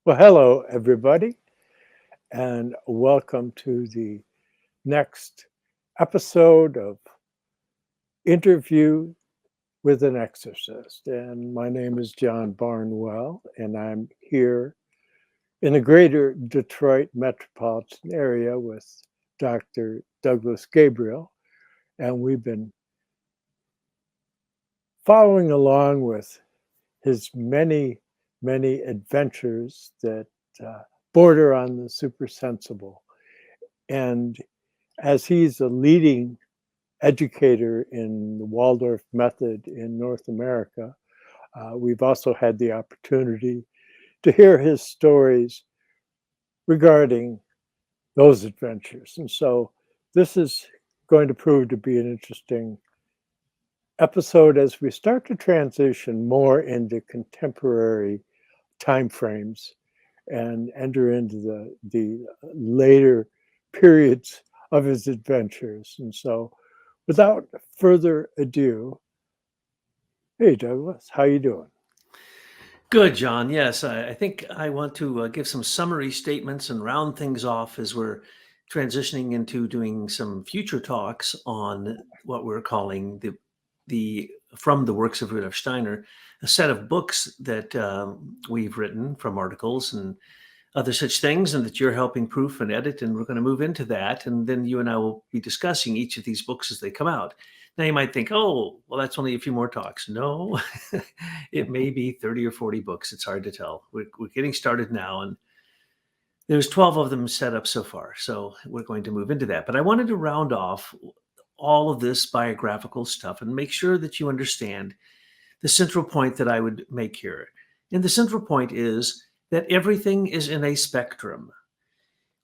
Well, hello, everybody, and welcome to the next episode of Interview with an Exorcist. And my name is John Barnwell, and I'm here in the greater Detroit metropolitan area with Dr. Douglas Gabriel. And we've been following along with his many adventures that border on the supersensible. And as he's a leading educator in the Waldorf method in North America, we've also had the opportunity to hear his stories regarding those adventures. And so this is going to prove to be an interesting episode as we start to transition more into contemporary timeframes and enter into the later periods of his adventures. And so without further ado, hey Douglas, how you doing? Good, John. Yes, I think I want to give some summary statements and round things off as we're transitioning into doing some future talks on what we're calling the from the works of Rudolf Steiner, a set of books that we've written from articles and other such things, and that you're helping proof and edit, and we're going to move into that, and then you and I will be discussing each of these books as they come out. Now you might think, oh, well, that's only a few more talks. No, it may be 30 or 40 books. It's hard to tell. We're getting started now, and there's 12 of them set up so far. So we're going to move into that. But I wanted to round off all of this biographical stuff and make sure that you understand the central point that I would make here. And the central point is that everything is in a spectrum.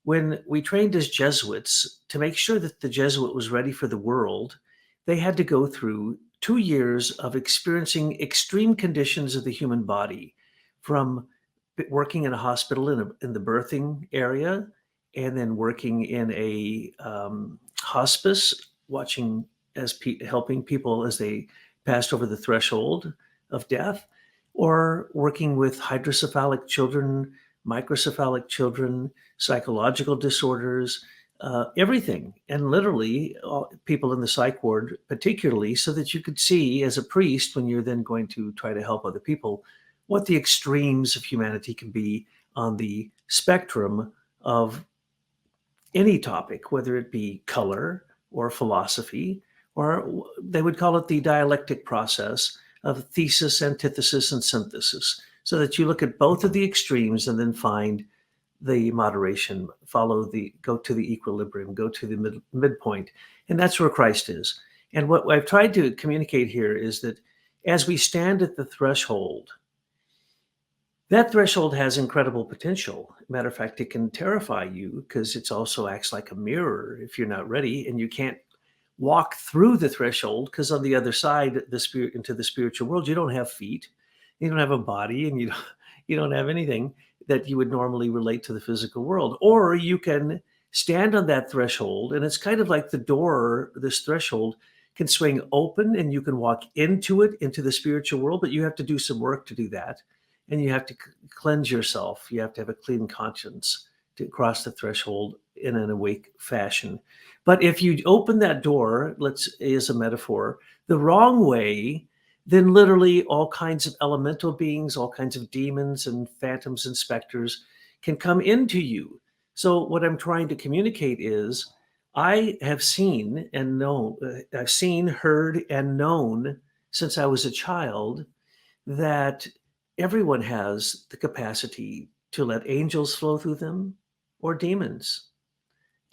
When we trained as Jesuits, to make sure that the Jesuit was ready for the world, they had to go through 2 years of experiencing extreme conditions of the human body, from working in a hospital in the birthing area, and then working in a hospice, watching helping people as they passed over the threshold of death, or working with hydrocephalic children, microcephalic children, psychological disorders, everything. And literally, people in the psych ward, particularly, so that you could see as a priest, when you're then going to try to help other people, what the extremes of humanity can be on the spectrum of any topic, whether it be color or philosophy, or they would call it the dialectic process of thesis, antithesis, and synthesis, so that you look at both of the extremes and then find the moderation, go to the equilibrium, go to the midpoint. And that's where Christ is. And what I've tried to communicate here is that as we stand at the threshold, that threshold has incredible potential. Matter of fact, it can terrify you because it also acts like a mirror if you're not ready, and you can't walk through the threshold because on the other side, into the spiritual world, you don't have feet, you don't have a body, and you don't have anything that you would normally relate to the physical world. Or you can stand on that threshold, and it's kind of like the door. This threshold can swing open, and you can walk into it, into the spiritual world, but you have to do some work to do that. And you have to cleanse yourself. You have to have a clean conscience to cross the threshold in an awake fashion. But if you open that door, as a metaphor, the wrong way, then literally all kinds of elemental beings, all kinds of demons and phantoms and specters can come into you. So what I'm trying to communicate is I have seen and known, I've seen, heard, and known since I was a child that everyone has the capacity to let angels flow through them or demons.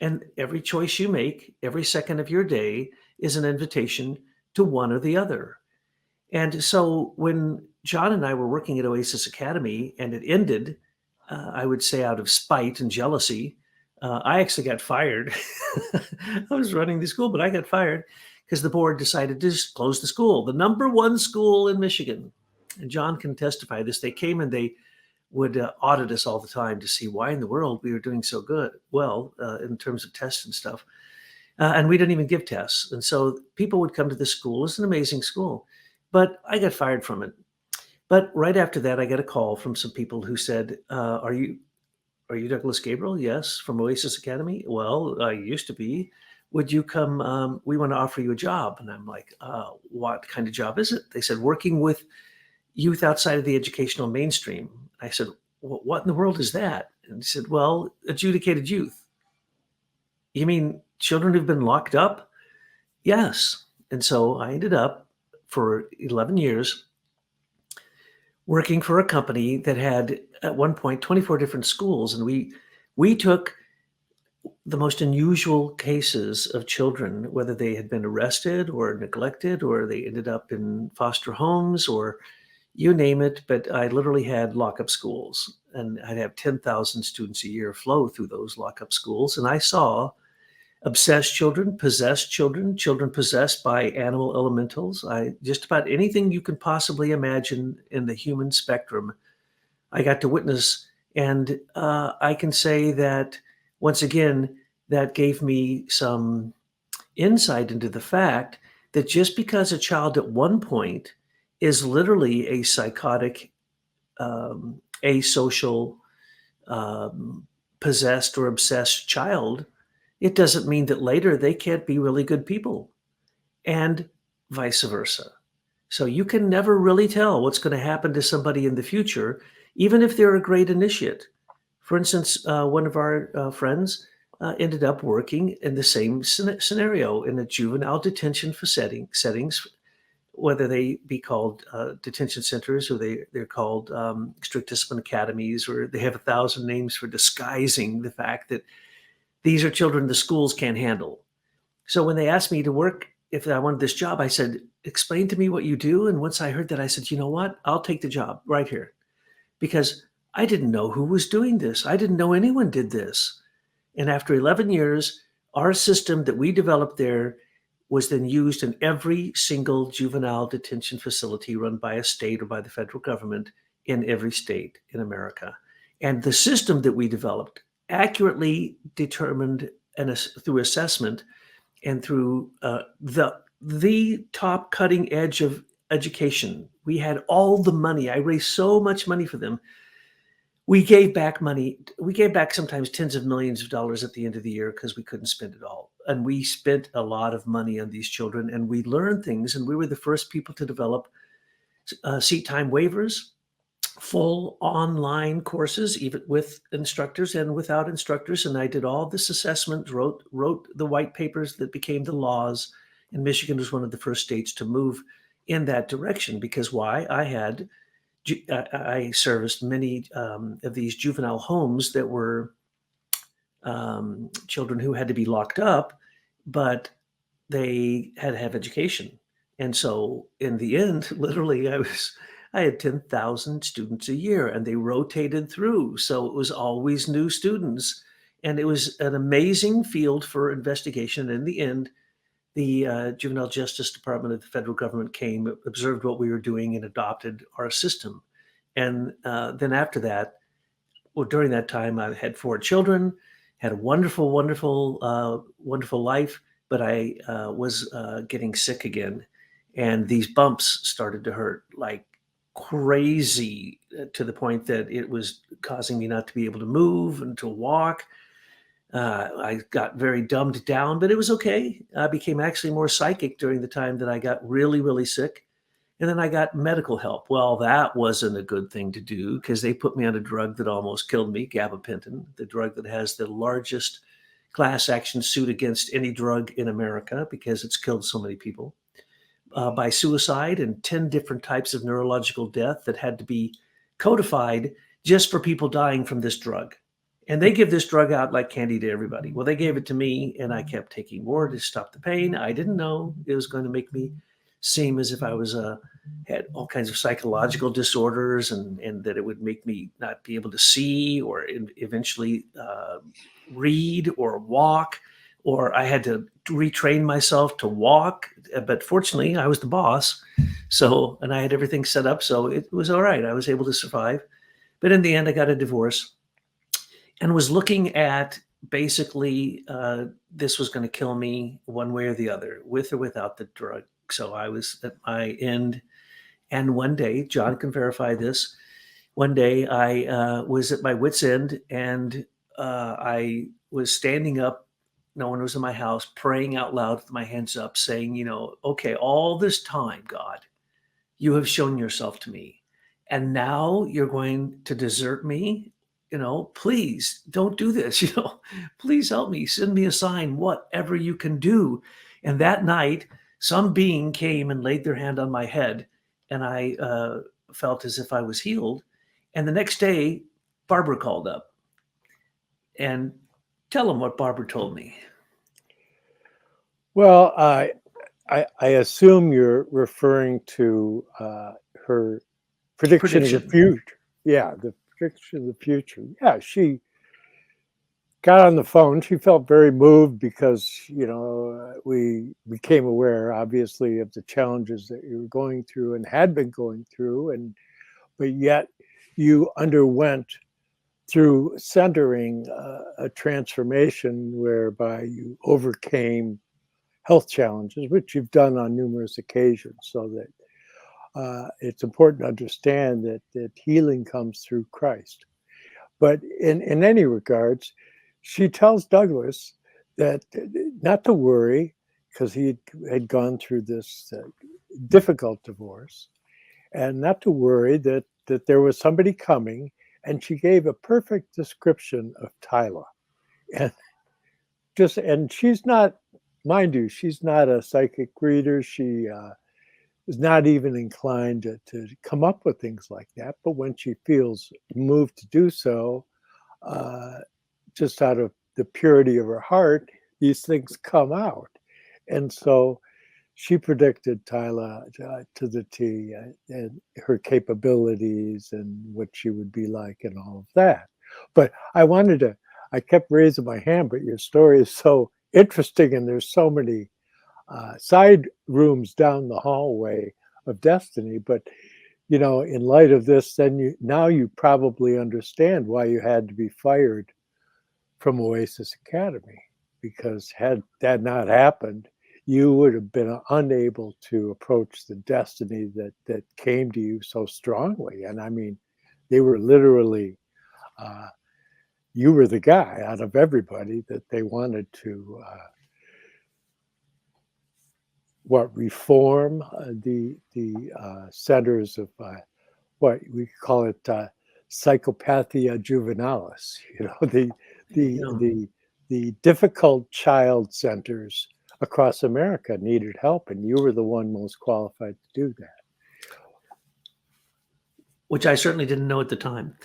And every choice you make, every second of your day, is an invitation to one or the other. And so when John and I were working at Oasis Academy and it ended, I would say out of spite and jealousy, I actually got fired. I was running the school, but I got fired because the board decided to just close the school, the number one school in Michigan. And John can testify this. They came and they would audit us all the time to see why in the world we were doing so well, in terms of tests and stuff. And we didn't even give tests. And so people would come to the school. It's an amazing school. But I got fired from it. But right after that, I got a call from some people who said, are you Douglas Gabriel? Yes, from Oasis Academy. Well, I used to be. Would you come? We want to offer you a job." And I'm like, "What kind of job is it?" They said, "Working with youth outside of the educational mainstream." I said, "What in the world is that?" And he said, "Well, adjudicated youth." You mean children who've been locked up? Yes. And so I ended up for 11 years working for a company that had at one point 24 different schools, and we took the most unusual cases of children, whether they had been arrested or neglected or they ended up in foster homes or you name it. But I literally had lockup schools, and I'd have 10,000 students a year flow through those lockup schools. And I saw obsessed children, possessed children, children possessed by animal elementals. I just about anything you can possibly imagine in the human spectrum I got to witness. And I can say that once again, that gave me some insight into the fact that just because a child at one point is literally a psychotic, asocial, um, possessed or obsessed child, it doesn't mean that later they can't be really good people, and vice versa. So you can never really tell what's going to happen to somebody in the future, even if they're a great initiate. For instance, one of our friends ended up working in the same scenario in a juvenile detention for settings, whether they be called detention centers or they're called strict discipline academies, or they have 1,000 names for disguising the fact that these are children the schools can't handle. So when they asked me to work, if I wanted this job, I said, explain to me what you do. And once I heard that, I said, you know what? I'll take the job right here, because I didn't know who was doing this. I didn't know anyone did this. And after 11 years, our system that we developed there was then used in every single juvenile detention facility run by a state or by the federal government in every state in America. And the system that we developed accurately determined, and through assessment and through the top cutting edge of education. We had all the money. I raised so much money for them. We gave back money. We gave back sometimes tens of millions of dollars at the end of the year because we couldn't spend it all. And we spent a lot of money on these children, and we learned things. And we were the first people to develop seat time waivers, full online courses, even with instructors and without instructors. And I did all this assessment, wrote the white papers that became the laws. And Michigan was one of the first states to move in that direction. Because why? I serviced many of these juvenile homes that were children who had to be locked up, but they had to have education. And so in the end, literally, I had 10,000 students a year, and they rotated through. So it was always new students. And it was an amazing field for investigation. In the end, the Juvenile Justice Department of the federal government came, observed what we were doing, and adopted our system. And then after that, well, during that time, I had 4 children, had a wonderful, wonderful, wonderful life, but I was getting sick again. And these bumps started to hurt like crazy, to the point that it was causing me not to be able to move and to walk. I got very dumbed down, but it was okay. I became actually more psychic during the time that I got really, really sick. And then I got medical help. Well, that wasn't a good thing to do, because they put me on a drug that almost killed me, gabapentin, the drug that has the largest class action suit against any drug in America because it's killed so many people by suicide, and 10 different types of neurological death that had to be codified just for people dying from this drug. And they give this drug out like candy to everybody. Well, they gave it to me, and I kept taking more to stop the pain. I didn't know it was going to make me seem as if I was had all kinds of psychological disorders, and that it would make me not be able to see or eventually read or walk, or I had to retrain myself to walk. But fortunately, I was the boss, and I had everything set up, so it was all right. I was able to survive. But in the end, I got a divorce and was looking at basically this was going to kill me one way or the other, with or without the drug. So I was at my end, And one day, John can verify this. One day I was at my wit's end, and I was standing up. No one was in my house, praying out loud with my hands up, saying, okay, all this time, God, you have shown yourself to me. And now you're going to desert me. Please don't do this. Please help me. Send me a sign, whatever you can do. And that night, some being came and laid their hand on my head, and I felt as if I was healed. And the next day, Barbara called up, and tell them what Barbara told me. Well, I assume you're referring to her prediction of the future. Yeah, the prediction of the future. Yeah, she got on the phone. She felt very moved because, we became aware, obviously, of the challenges that you were going through and had been going through, but yet you underwent through centering a transformation whereby you overcame health challenges, which you've done on numerous occasions, so that it's important to understand that healing comes through Christ. But in any regards, she tells Douglas that not to worry, because he had gone through this difficult divorce, and not to worry that there was somebody coming, and she gave a perfect description of Tyla. And she's not, mind you, she's not a psychic reader. She is not even inclined to come up with things like that. But when she feels moved to do so, just out of the purity of her heart, these things come out. And so she predicted Tyla to the T, and her capabilities and what she would be like and all of that. But I kept raising my hand, but your story is so interesting, and there's so many side rooms down the hallway of destiny. But in light of this, then now you probably understand why you had to be fired from Oasis Academy, because had that not happened, you would have been unable to approach the destiny that came to you so strongly. And I mean, they were literally, you were the guy out of everybody that they wanted to reform the centers of what we call it, psychopathia juvenalis. The difficult child centers across America needed help, and you were the one most qualified to do that. Which I certainly didn't know at the time.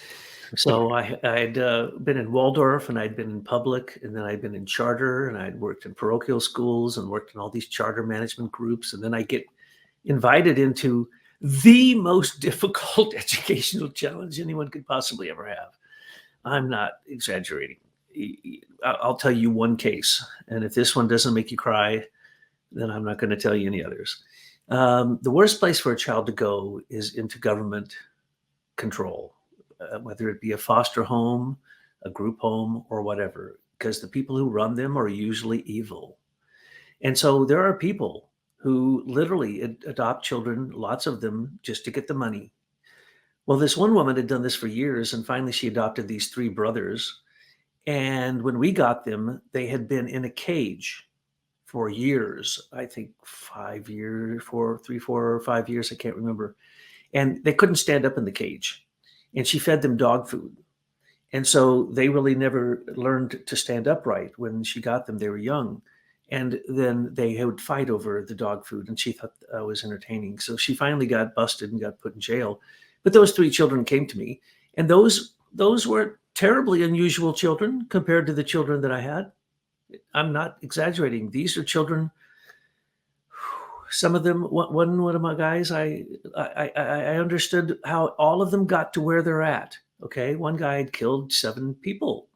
So I'd been in Waldorf, and I'd been in public, and then I'd been in charter, and I'd worked in parochial schools and worked in all these charter management groups. And then I get invited into the most difficult educational challenge anyone could possibly ever have. I'm not exaggerating. I'll tell you one case. And if this one doesn't make you cry, then I'm not going to tell you any others. The worst place for a child to go is into government control, whether it be a foster home, a group home, or whatever, because the people who run them are usually evil. And so there are people who literally adopt children, lots of them, just to get the money. Well, this one woman had done this for years, and finally she adopted these 3 brothers. And when we got them, they had been in a cage for years, I think 5 years, 3, 4, or 5 years, I can't remember. And they couldn't stand up in the cage. And she fed them dog food. And so they really never learned to stand upright. When she got them, they were young. And then they would fight over the dog food, and she thought that was entertaining. So she finally got busted and got put in jail. But those 3 children came to me, and those were terribly unusual children compared to the children that I had. I'm not exaggerating. These are children. Some of them, one of my guys, I understood how all of them got to where they're at. Okay, one guy had killed 7 people,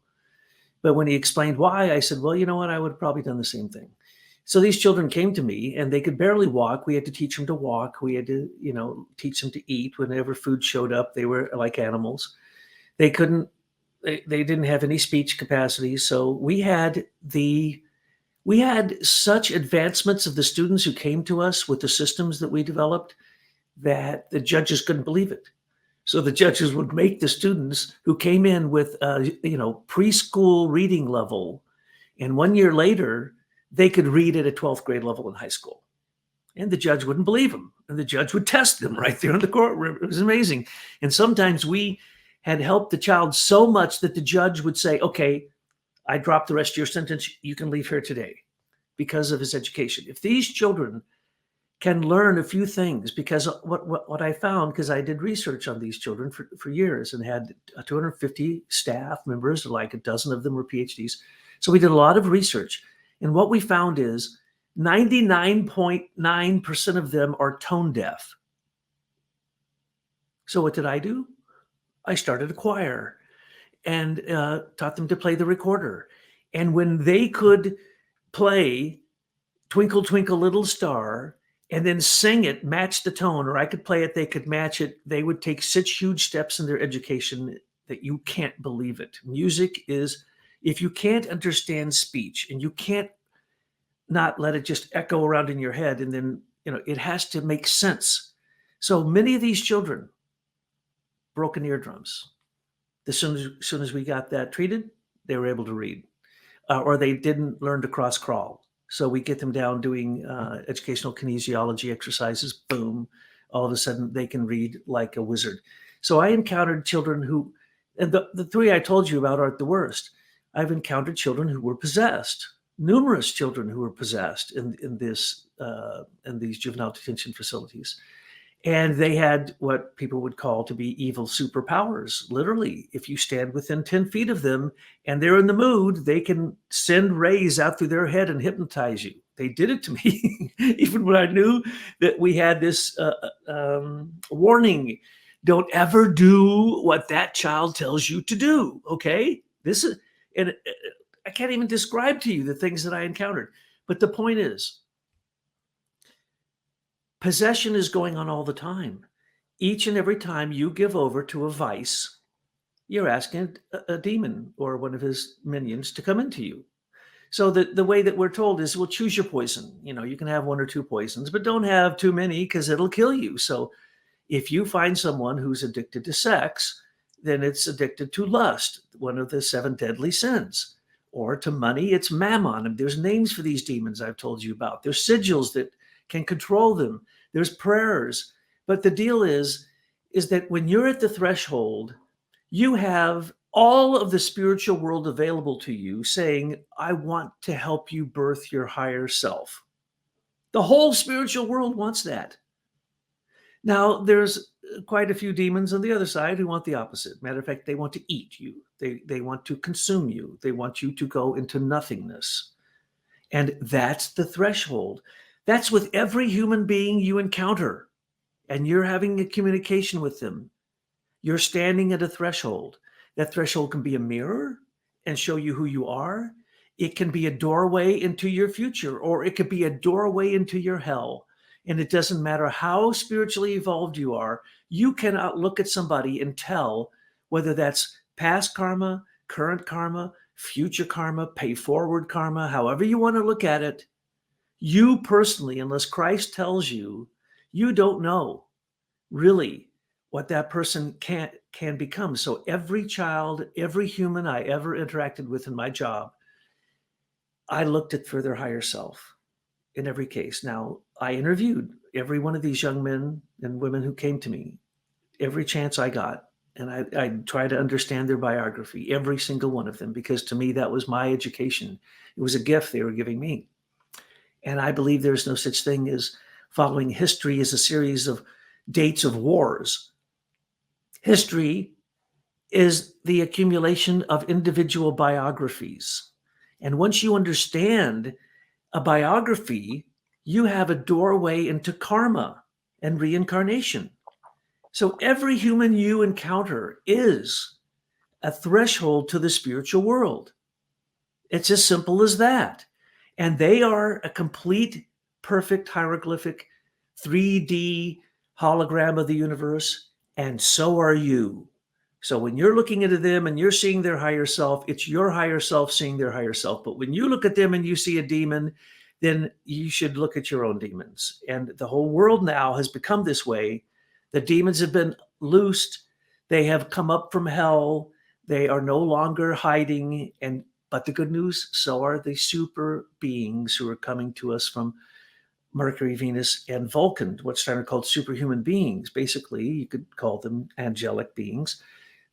but when he explained why, I said, well, you know what? I would have probably done the same thing. So these children came to me, and they could barely walk. We had to teach them to walk. We had to, teach them to eat. Whenever food showed up, they were like animals. They didn't have any speech capacity. So we had such advancements of the students who came to us with the systems that we developed that the judges couldn't believe it. So the judges would make the students who came in with preschool reading level, and 1 year later, they could read at a 12th grade level in high school. And the judge wouldn't believe them. And the judge would test them right there in the courtroom. It was amazing. And sometimes we had helped the child so much that the judge would say, okay, I dropped the rest of your sentence. You can leave here today because of his education. If these children can learn a few things, because what I found, because I did research on these children for years and had 250 staff members, like a dozen of them were PhDs. So we did a lot of research. And what we found is 99.9% of them are tone deaf. So what did I do? I started a choir and taught them to play the recorder. And when they could play Twinkle, Twinkle, Little Star, and then sing it, match the tone, or I could play it, they could match it, they would take such huge steps in their education that you can't believe it. Music is, if you can't understand speech and you can't not let it just echo around in your head, and then, it has to make sense. So many of these children, broken eardrums. As soon as we got that treated, they were able to read, or they didn't learn to cross crawl. So we get them down doing educational kinesiology exercises. Boom, all of a sudden they can read like a wizard. So I encountered children who, and the three I told you about aren't the worst. I've encountered children who were possessed. Numerous children who were possessed in these juvenile detention facilities. And they had what people would call to be evil superpowers. Literally, if you stand within 10 feet of them and they're in the mood, they can send rays out through their head and hypnotize you. They did it to me, even when I knew that we had this warning. Don't ever do what that child tells you to do, okay? This is, and I can't even describe to you the things that I encountered. But the point is, possession is going on all the time. Each and every time you give over to a vice, you're asking a demon or one of his minions to come into you. So the way that we're told is, well, choose your poison. You can have 1 or 2 poisons, but don't have too many because it'll kill you. So if you find someone who's addicted to sex, then it's addicted to lust, one of the 7 deadly sins. Or to money, it's mammon. There's names for these demons I've told you about. There's sigils that can control them. There's prayers. But the deal is that when you're at the threshold, you have all of the spiritual world available to you saying, I want to help you birth your higher self. The whole spiritual world wants that. Now, there's quite a few demons on the other side who want the opposite. Matter of fact, they want to eat you. They want to consume you. They want you to go into nothingness. And that's the threshold. That's with every human being you encounter. And you're having a communication with them. You're standing at a threshold. That threshold can be a mirror and show you who you are. It can be a doorway into your future, or it could be a doorway into your hell. And it doesn't matter how spiritually evolved you are, you cannot look at somebody and tell whether that's past karma, current karma, future karma, pay forward karma, however you want to look at it. You personally, unless Christ tells you, you don't know really what that person can become. So every child, every human I ever interacted with in my job, I looked at for their higher self in every case. Now, I interviewed every one of these young men and women who came to me, every chance I got. And I tried to understand their biography, every single one of them, because to me, that was my education. It was a gift they were giving me. And I believe there's no such thing as following history as a series of dates of wars. History is the accumulation of individual biographies. And once you understand a biography, you have a doorway into karma and reincarnation. So every human you encounter is a threshold to the spiritual world. It's as simple as that. And they are a complete, perfect hieroglyphic 3D hologram of the universe, and so are you. So when you're looking into them and you're seeing their higher self, it's your higher self seeing their higher self. But when you look at them and you see a demon, then you should look at your own demons. And the whole world now has become this way The demons have been loosed. They have come up from hell. They are no longer hiding. But the good news, so are the super beings who are coming to us from Mercury, Venus, and Vulcan, what's called superhuman beings. Basically, you could call them angelic beings.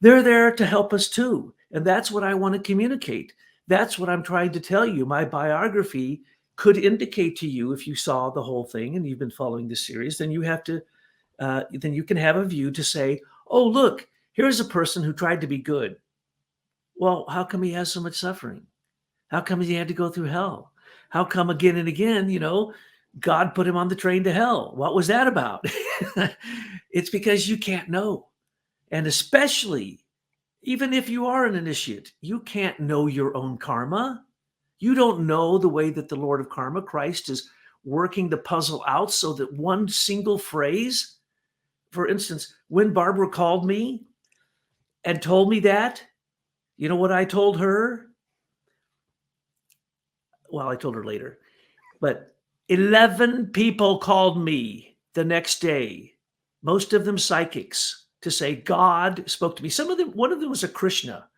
They're there to help us too. And that's what I want to communicate. That's what I'm trying to tell you. My biography could indicate to you, if you saw the whole thing and you've been following this series, then you have to, then you can have a view to say, oh, look, here's a person who tried to be good. Well, how come he has so much suffering? How come he had to go through hell? How come again and again, God put him on the train to hell? What was that about? It's because you can't know. And especially, even if you are an initiate, you can't know your own karma. You don't know the way that the Lord of Karma, Christ, is working the puzzle out so that one single phrase, for instance, when Barbara called me and told me that, you know what I told her? Well, I told her later, but 11 people called me the next day, most of them psychics, to say God spoke to me. One of them was a Krishna,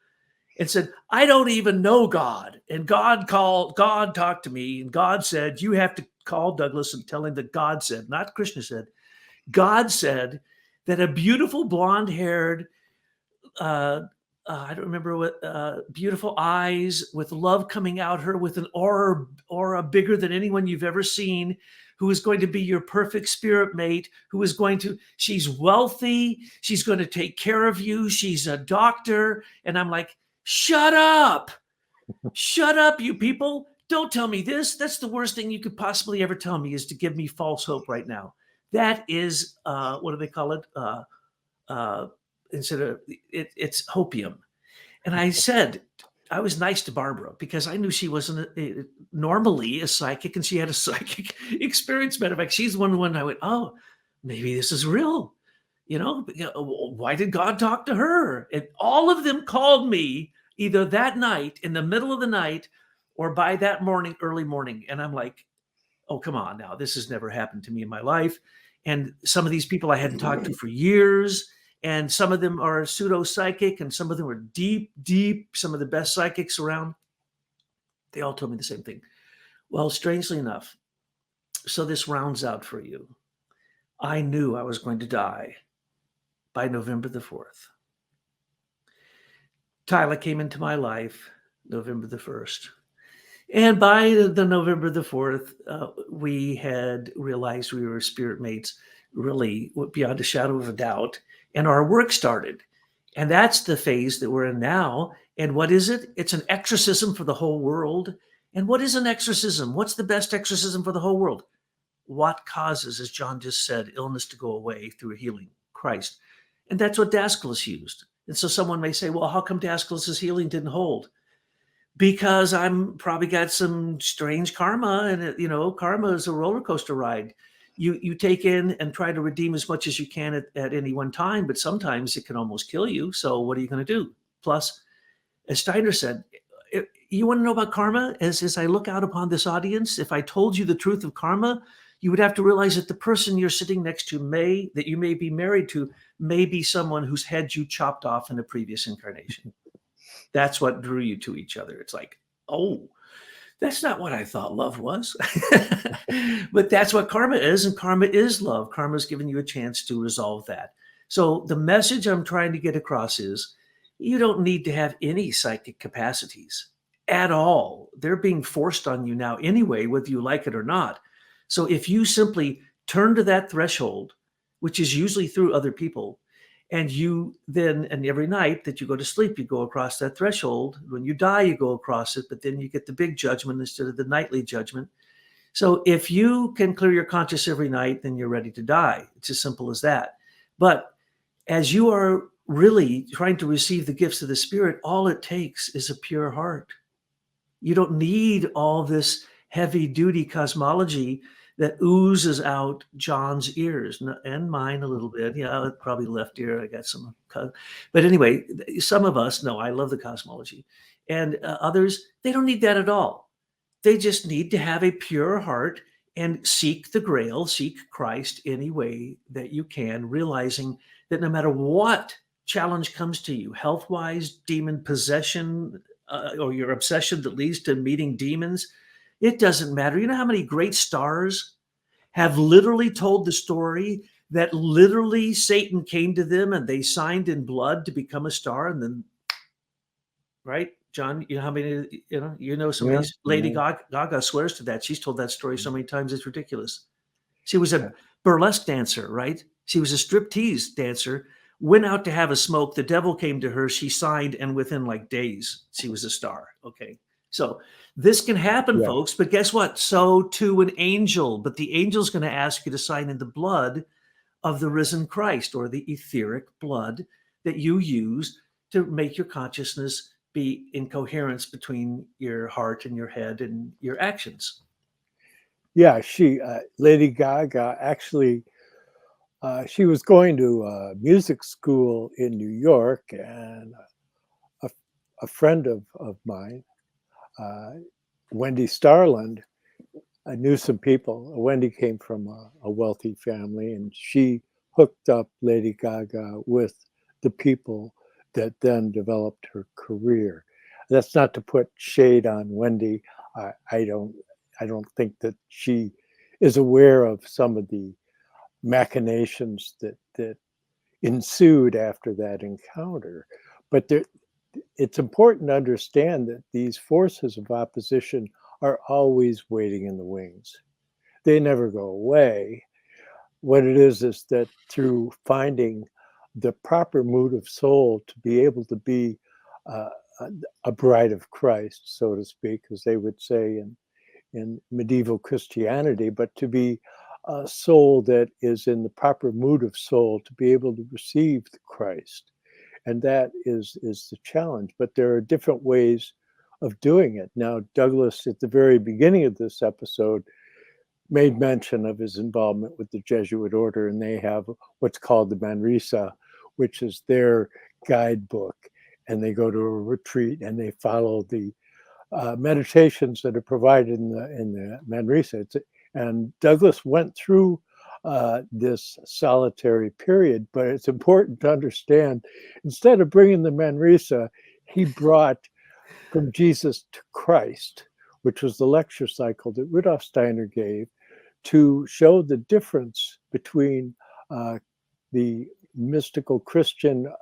and said, I don't even know God. And God talked to me, and God said, you have to call Douglas and tell him that God said, not Krishna said, God said that a beautiful blonde-haired, I don't remember what, beautiful eyes with love coming out her, with an aura bigger than anyone you've ever seen, who is going to be your perfect spirit mate, she's wealthy, she's going to take care of you, she's a doctor. And I'm like, shut up, you people. Don't tell me this. That's the worst thing you could possibly ever tell me, is to give me false hope right now. That is, what do they call it? Instead of it's hopium. And I said, I was nice to Barbara because I knew she wasn't normally a psychic, and she had a psychic experience. Matter of fact, she's the one I went, oh, maybe this is real. Why did God talk to her? And all of them called me either that night, in the middle of the night, or by that morning, early morning. And I'm like, oh, come on now. This has never happened to me in my life. And some of these people I hadn't talked to for years. And some of them are pseudo-psychic, and some of them are deep, some of the best psychics around. They all told me the same thing. Well, strangely enough, so this rounds out for you. I knew I was going to die by November the 4th. Tyler came into my life November the 1st. And by the November the 4th, we had realized we were spirit mates, really beyond a shadow of a doubt. And our work started. And that's the phase that we're in now. And what is it? It's an exorcism for the whole world. And what is an exorcism? What's the best exorcism for the whole world? What causes, as John just said, illness to go away through healing? Christ. And that's what Dascalis used. And so someone may say, well, how come Dascalis' healing didn't hold? Because I'm probably got some strange karma, and karma is a roller coaster ride. You take in and try to redeem as much as you can at any one time, but sometimes it can almost kill you. So what are you going to do? Plus, as Steiner said, you want to know about karma? As I look out upon this audience, if I told you the truth of karma, you would have to realize that the person you're sitting next to that you may be married to, may be someone whose head you chopped off in a previous incarnation. That's what drew you to each other. It's like, oh, that's not what I thought love was. But that's what karma is, and karma is love. Karma is giving you a chance to resolve that. So the message I'm trying to get across is, you don't need to have any psychic capacities at all. They're being forced on you now anyway, whether you like it or not. So if you simply turn to that threshold, which is usually through other people, and every night that you go to sleep, you go across that threshold. When you die, you go across it, but then you get the big judgment instead of the nightly judgment. So if you can clear your conscience every night, then you're ready to die. It's as simple as that. But as you are really trying to receive the gifts of the Spirit, all it takes is a pure heart. You don't need all this heavy-duty cosmology that oozes out John's ears, and mine a little bit. Yeah, probably left ear. I got some. But anyway, some of us, no, I love the cosmology. And others, they don't need that at all. They just need to have a pure heart and seek the grail, seek Christ any way that you can, realizing that no matter what challenge comes to you, health-wise, demon possession, or your obsession that leads to meeting demons, it doesn't matter. You know how many great stars have literally told the story that literally Satan came to them and they signed in blood to become a star, and then, right, John, you know how many, some of Yeah, these. Lady yeah, Gaga swears to that. She's told that story so many times it's ridiculous. She was a yeah. burlesque dancer, right? She was a striptease dancer, went out to have a smoke. The devil came to her. She signed, and within like days, she was a star. Okay. So this can happen, Yeah. folks, but guess what? So to an angel, but the angel's going to ask you to sign in the blood of the risen Christ, or the etheric blood that you use to make your consciousness be in coherence between your heart and your head and your actions. Yeah, Lady Gaga, actually, she was going to music school in New York, and a, a friend of mine, uh, Wendy Starland, I knew some people. Wendy came from a wealthy family, and she hooked up Lady Gaga with the people that then developed her career. That's not to put shade on Wendy. I don't think that she is aware of some of the machinations that ensued after that encounter. But it's important to understand that these forces of opposition are always waiting in the wings. They never go away. What it is that through finding the proper mood of soul to be able to be uh, a bride of Christ, so to speak, as they would say in medieval Christianity, but to be a soul that is in the proper mood of soul to be able to receive the Christ. And that is the challenge. But there are different ways of doing it. Now, Douglas, at the very beginning of this episode, made mention of his involvement with the Jesuit order, and they have what's called the Manresa, which is their guidebook. And they go to a retreat and they follow the meditations that are provided in the Manresa. And Douglas went through this solitary period, but it's important to understand, instead of bringing the Manresa, he brought From Jesus to Christ, which was the lecture cycle that Rudolf Steiner gave to show the difference between the mystical Christian,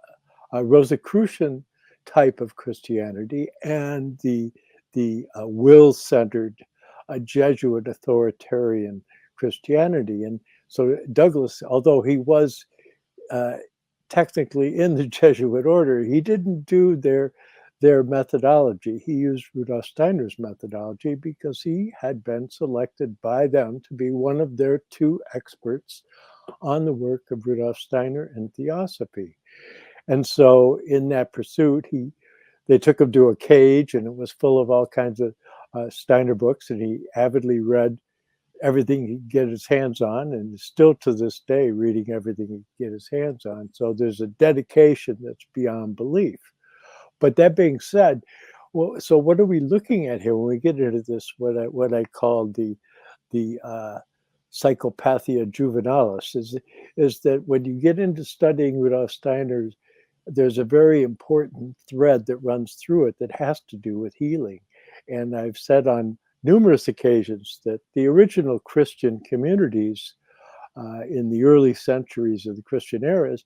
Rosicrucian type of Christianity and the will-centered Jesuit authoritarian Christianity. And so Douglas, although he was technically in the Jesuit order, he didn't do their methodology. He used Rudolf Steiner's methodology because he had been selected by them to be one of their two experts on the work of Rudolf Steiner in theosophy. And so in that pursuit, they took him to a cage, and it was full of all kinds of Steiner books, and he avidly read everything he could get his hands on, and still to this day reading everything he could get his hands on. So there's a dedication that's beyond belief. But that being said, well, so what are we looking at here when we get into this? What I call the psychopathia juvenalis is that when you get into studying Rudolf Steiner, there's a very important thread that runs through it that has to do with healing. And I've said on numerous occasions that the original Christian communities in the early centuries of the Christian eras,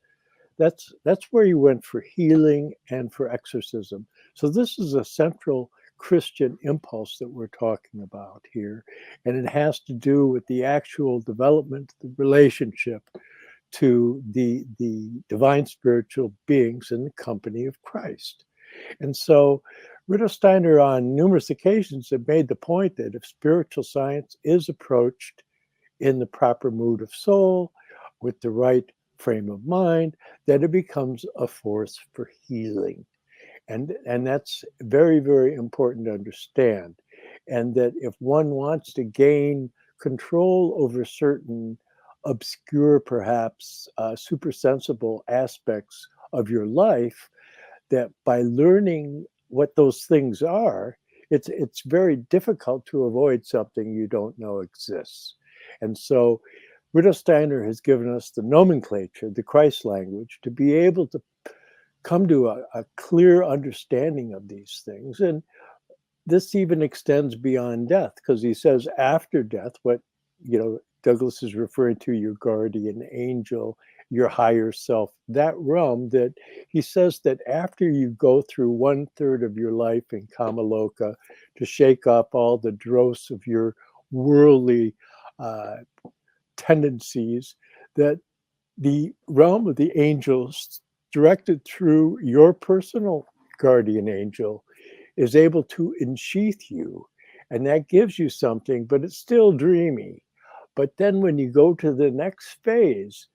that's where you went for healing and for exorcism. So this is a central Christian impulse that we're talking about here, and it has to do with the actual development, the relationship to the divine spiritual beings in the company of Christ. And so Rudolf Steiner on numerous occasions have made the point that if spiritual science is approached in the proper mood of soul, with the right frame of mind, that it becomes a force for healing. And that's very, very important to understand. And that if one wants to gain control over certain obscure, perhaps supersensible aspects of your life, that by learning what those things are, it's very difficult to avoid something you don't know exists. And so Rudolf Steiner has given us the nomenclature, the Christ language, to be able to come to a clear understanding of these things. And this even extends beyond death, because he says after death, what, Douglas is referring to, your guardian angel, your higher self, that realm, that he says that after you go through 1/3 of your life in Kamaloka to shake up all the dross of your worldly tendencies, that the realm of the angels, directed through your personal guardian angel, is able to ensheath you. And that gives you something, but it's still dreamy. But then when you go to the next phase,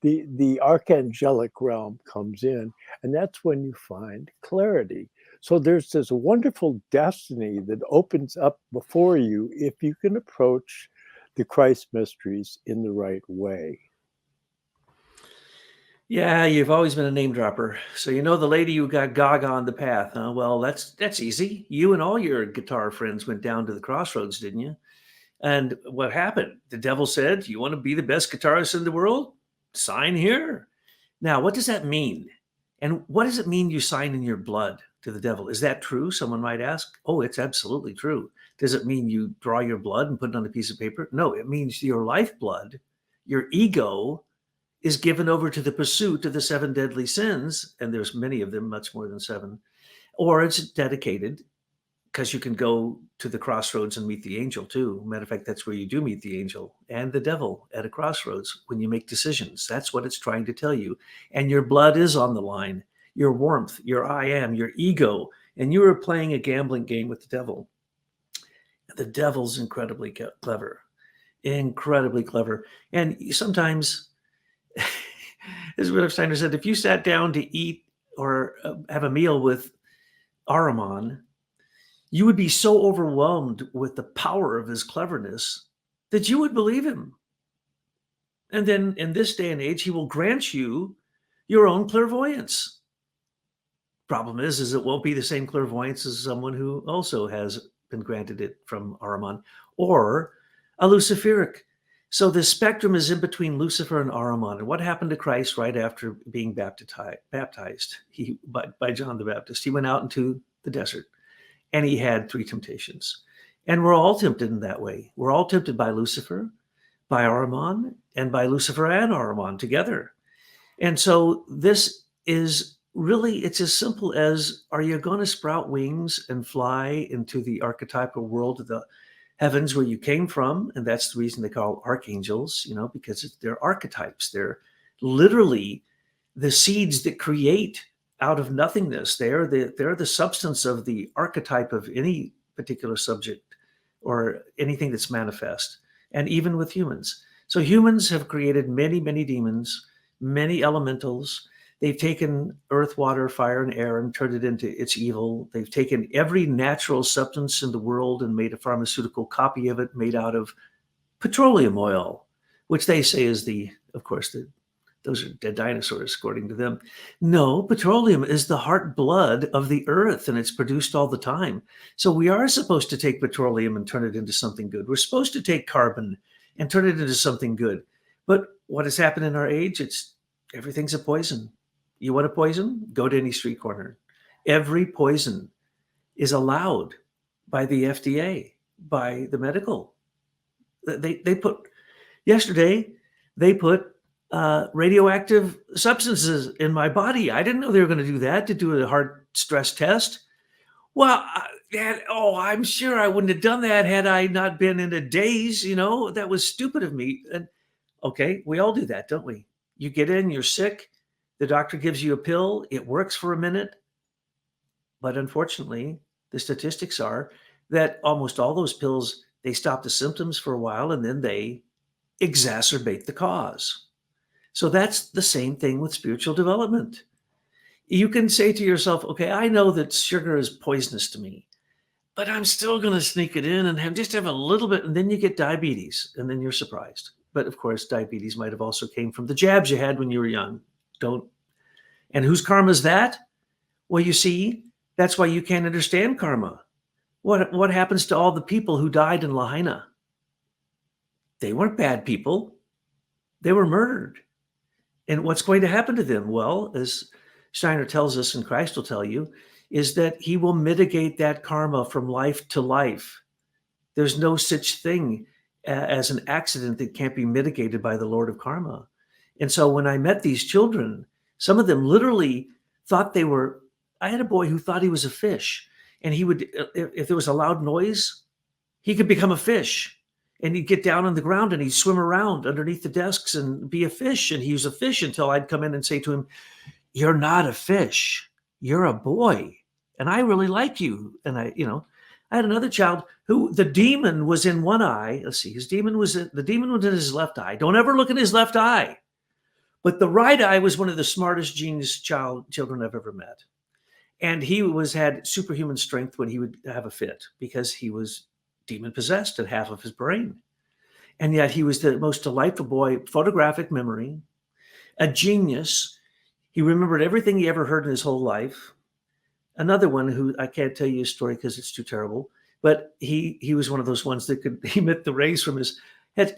the archangelic realm comes in, and that's when you find clarity. So there's this wonderful destiny that opens up before you if you can approach the Christ mysteries in the right way. Yeah, you've always been a name dropper. So you know the lady who got Gaga on the path, huh? Well, that's easy. You and all your guitar friends went down to the crossroads, didn't you? And what happened? The devil said, "You want to be the best guitarist in the world? Sign here." Now, what does that mean? And what does it mean you sign in your blood to the devil? Is that true? Someone might ask. Oh, it's absolutely true. Does it mean you draw your blood and put it on a piece of paper? No, it means your lifeblood, your ego, is given over to the pursuit of the 7 deadly sins, and there's many of them, much more than 7, or it's dedicated, because you can go to the crossroads and meet the angel too. Matter of fact, that's where you do meet the angel and the devil, at a crossroads when you make decisions. That's what it's trying to tell you. And your blood is on the line, your warmth, your I am, your ego, and you are playing a gambling game with the devil. The devil's incredibly clever, incredibly clever. And sometimes, as Rudolf Steiner said, if you sat down to eat or have a meal with Ahriman, you would be so overwhelmed with the power of his cleverness that you would believe him. And then in this day and age, he will grant you your own clairvoyance. Problem is it won't be the same clairvoyance as someone who also has been granted it from Ahriman, or a Luciferic. So the spectrum is in between Lucifer and Ahriman. And what happened to Christ right after being baptized by John the Baptist? He went out into the desert and he had 3 temptations. And we're all tempted in that way. We're all tempted by Lucifer, by Ahriman, and by Lucifer and Ahriman together. And so this is really, it's as simple as, are you going to sprout wings and fly into the archetypal world of the heavens where you came from? And that's the reason they call archangels, because they're archetypes. They're literally the seeds that create out of nothingness. They're the substance of the archetype of any particular subject or anything that's manifest, and even with humans. So humans have created many, many demons, many elementals. They've taken earth, water, fire, and air and turned it into its evil. They've taken every natural substance in the world and made a pharmaceutical copy of it, made out of petroleum oil, which they say is those are dead dinosaurs, according to them. No, petroleum is the heart blood of the earth, and it's produced all the time. So we are supposed to take petroleum and turn it into something good. We're supposed to take carbon and turn it into something good. But what has happened in our age? Everything's a poison. You want a poison? Go to any street corner. Every poison is allowed by the FDA, by the medical. Yesterday, they put radioactive substances in my body. I didn't know they were going to do that, to do a heart stress test. Well, I'm sure I wouldn't have done that had I not been in a daze. That was stupid of me. And okay, we all do that, don't we? You get in, you're sick. The doctor gives you a pill. It works for a minute. But unfortunately, the statistics are that almost all those pills, they stop the symptoms for a while and then they exacerbate the cause. So that's the same thing with spiritual development. You can say to yourself, okay, I know that sugar is poisonous to me, but I'm still going to sneak it in and have a little bit, and then you get diabetes, and then you're surprised. But of course, diabetes might have also came from the jabs you had when you were young. And whose karma is that? Well, you see, that's why you can't understand karma. What happens to all the people who died in Lahaina? They weren't bad people. They were murdered. And what's going to happen to them? Well, as Steiner tells us, and Christ will tell you, is that he will mitigate that karma from life to life. There's no such thing as an accident that can't be mitigated by the Lord of Karma. And so when I met these children, some of them literally thought they were, I had a boy who thought he was a fish. And he would, if there was a loud noise, he could become a fish. And he'd get down on the ground and he'd swim around underneath the desks and be a fish. And he was a fish until I'd come in and say to him, "You're not a fish. You're a boy. And I really like you." And I had another child who the demon was in one eye. Let's see, the demon was in his left eye. Don't ever look at his left eye. But the right eye was one of the smartest genius children I've ever met. And he had superhuman strength when he would have a fit because he was demon possessed in half of his brain. And yet he was the most delightful boy, photographic memory, a genius. He remembered everything he ever heard in his whole life. Another one who I can't tell you his story because it's too terrible, but he was one of those ones that could emit the rays from his head.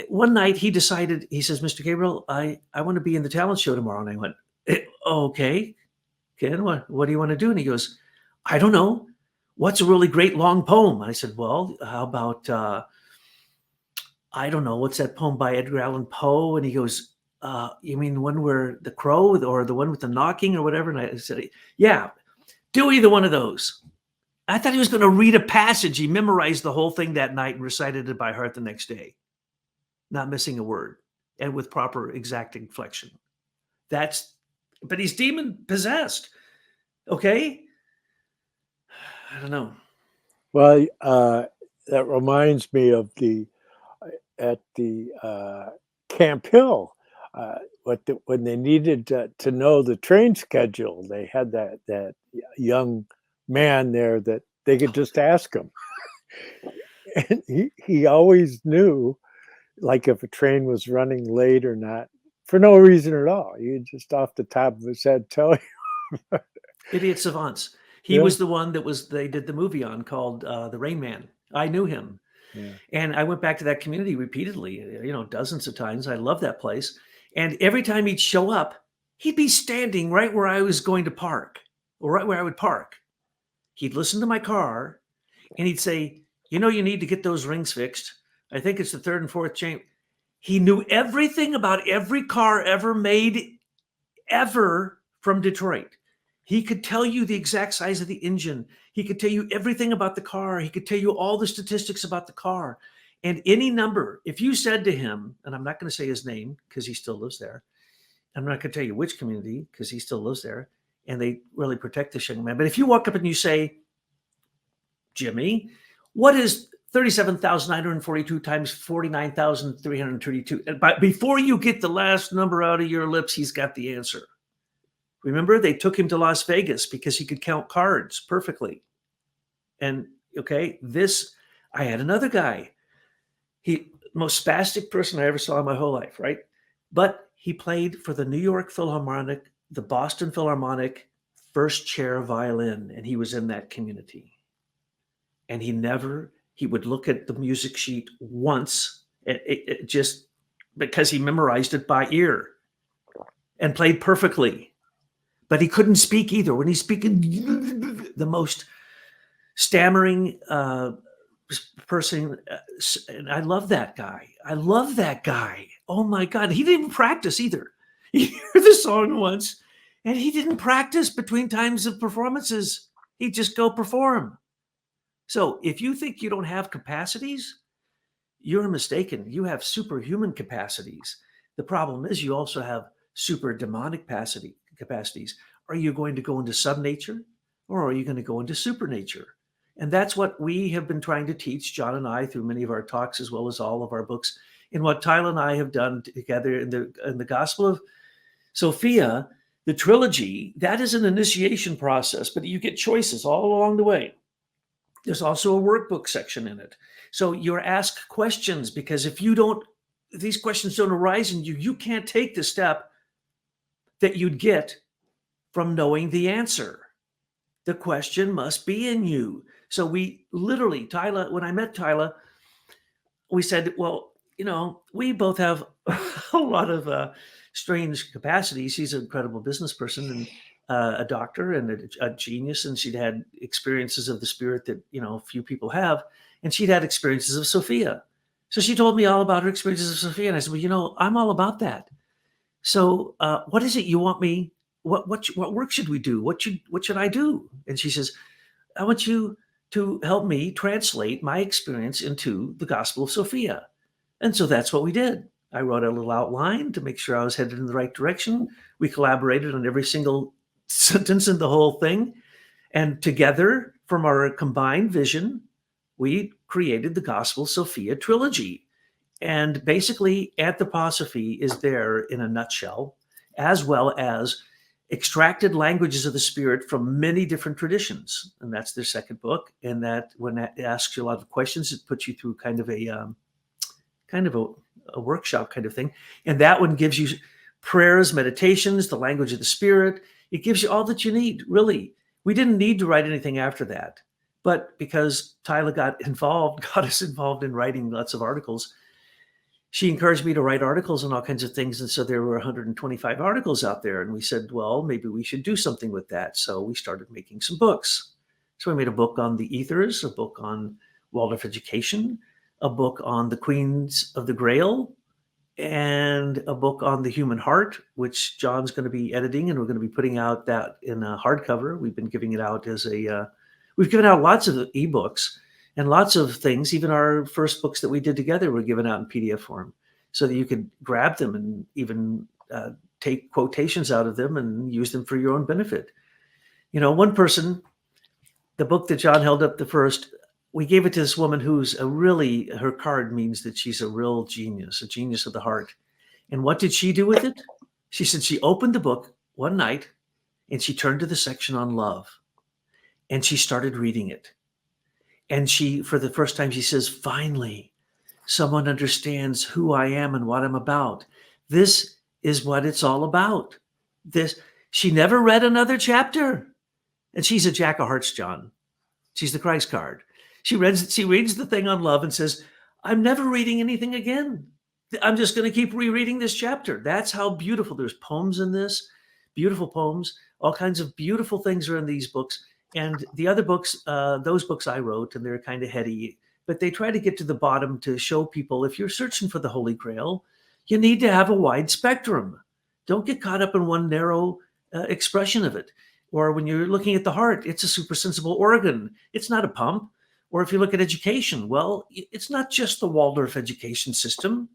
One night he decided, he says, "Mr. Gabriel, I want to be in the talent show tomorrow." And I went, "Okay, Ken, what do you want to do?" And he goes, "I don't know. What's a really great long poem?" And I said, "Well, how about, I don't know, what's that poem by Edgar Allan Poe?" And he goes, "You mean the one where the crow or the one with the knocking or whatever?" And I said, "Yeah, do either one of those." I thought he was going to read a passage. He memorized the whole thing that night and recited it by heart the next day, not missing a word and with proper exact inflection. But he's demon possessed. Okay. I don't know. Well, that reminds me of at the Camp Hill, when they needed to know the train schedule, they had that young man there that they could just ask him. And he always knew, like, if a train was running late or not, for no reason at all. He'd just off the top of his head tell you. Idiot savants. He Yeah. was the one they did the movie on called The Rain Man. I knew him. Yeah. And I went back to that community repeatedly, dozens of times. I love that place. And every time he'd show up, he'd be standing right where I was going to park, or right where I would park. He'd listen to my car and he'd say, "You need to get those rings fixed. I think it's the third and fourth chain." He knew everything about every car ever made, ever, from Detroit. He could tell you the exact size of the engine. He could tell you everything about the car. He could tell you all the statistics about the car. And any number, if you said to him, and I'm not going to say his name because he still lives there. I'm not going to tell you which community because he still lives there. And they really protect this young man. But if you walk up and you say, "Jimmy, what is 37,942 times 49,332? But before you get the last number out of your lips, he's got the answer. Remember, they took him to Las Vegas because he could count cards perfectly. And I had another guy. Most spastic person I ever saw in my whole life, right? But he played for the New York Philharmonic, the Boston Philharmonic, first chair violin, and he was in that community. And he would look at the music sheet once, it just because he memorized it by ear and played perfectly. But he couldn't speak either. When he's speaking, the most stammering person. And I love that guy. Oh my God. He didn't even practice either. You hear the song once and he didn't practice between times of performances. He'd just go perform. So if you think you don't have capacities, you're mistaken. You have superhuman capacities. The problem is you also have super demonic capacities. Are you going to go into subnature or are you going to go into supernature? And that's what we have been trying to teach, John and I, through many of our talks, as well as all of our books, and what Tyler and I have done together in the Gospel of Sophia, the trilogy. That is an initiation process, but you get choices all along the way. There's also a workbook section in it. So you're asked questions, because if these questions don't arise in you, you can't take the step that you'd get from knowing the answer. The question must be in you. So we literally, Tyler, when I met Tyler, we said, "Well, we both have a lot of strange capacities. She's an incredible business person and a doctor and a genius, and she'd had experiences of the spirit that few people have, and she'd had experiences of Sophia. So she told me all about her experiences of Sophia, and I said, well, I'm all about that. So what is it you want me? What work should we do? What should I do? And she says, I want you to help me translate my experience into the Gospel of Sophia. And so that's what we did. I wrote a little outline to make sure I was headed in the right direction. We collaborated on every single sentence in the whole thing. And together, from our combined vision, we created the Gospel Sophia trilogy. And basically, anthroposophy is there in a nutshell, as well as extracted languages of the spirit from many different traditions. And that's their second book. And that, when that asks you a lot of questions, it puts you through kind of a workshop kind of thing. And that one gives you prayers, meditations, the language of the spirit. It gives you all that you need, really. We didn't need to write anything after that. But because Tyler got us involved in writing lots of articles, she encouraged me to write articles on all kinds of things. And so there were 125 articles out there. And we said, well, maybe we should do something with that. So we started making some books. So we made a book on the ethers, a book on Waldorf education, a book on the Queens of the Grail, and a book on the human heart, which John's going to be editing. And we're going to be putting out that in a hardcover. We've been giving it out we've given out lots of ebooks. And lots of things, even our first books that we did together were given out in PDF form so that you could grab them and even take quotations out of them and use them for your own benefit. One person, the book that John held up the first, we gave it to this woman who's her card means that she's a real genius, a genius of the heart. And what did she do with it? She said she opened the book one night and she turned to the section on love and she started reading it. And she, for the first time, she says, finally, someone understands who I am and what I'm about. This is what it's all about. She never read another chapter. And she's a Jack of Hearts, John. She's the Christ card. She reads the thing on love and says, I'm never reading anything again. I'm just going to keep rereading this chapter. That's how beautiful. There's poems in this, beautiful poems. All kinds of beautiful things are in these books. And the other books, those books I wrote, and they're kind of heady, but they try to get to the bottom to show people if you're searching for the Holy Grail, you need to have a wide spectrum. Don't get caught up in one narrow expression of it. Or when you're looking at the heart, it's a super sensible organ. It's not a pump. Or if you look at education, well, it's not just the Waldorf education system.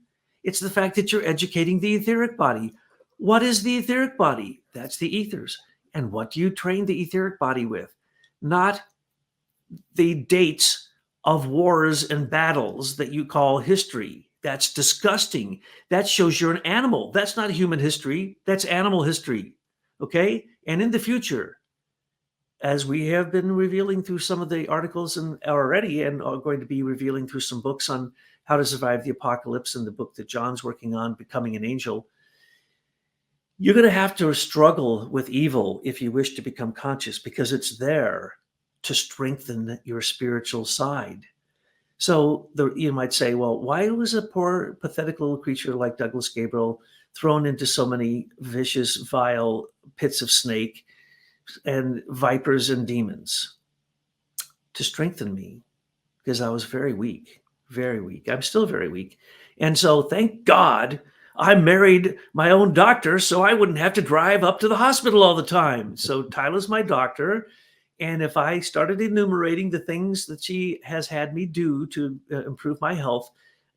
It's the fact that you're educating the etheric body. What is the etheric body? That's the ethers. And what do you train the etheric body with? Not the dates of wars and battles that you call history. That's disgusting. That shows you're an animal. That's not human history. That's animal history. Okay? And in the future, as we have been revealing through some of the articles already and are going to be revealing through some books on how to survive the apocalypse and the book that John's working on, Becoming an Angel, you're going to have to struggle with evil if you wish to become conscious, because it's there to strengthen your spiritual side. So you might say, well, why was a poor, pathetic little creature like Douglas Gabriel thrown into so many vicious, vile pits of snake and vipers and demons? To strengthen me, because I was very weak, very weak. I'm still very weak. And so thank God I married my own doctor so I wouldn't have to drive up to the hospital all the time. So Tyler's my doctor. And if I started enumerating the things that she has had me do to improve my health,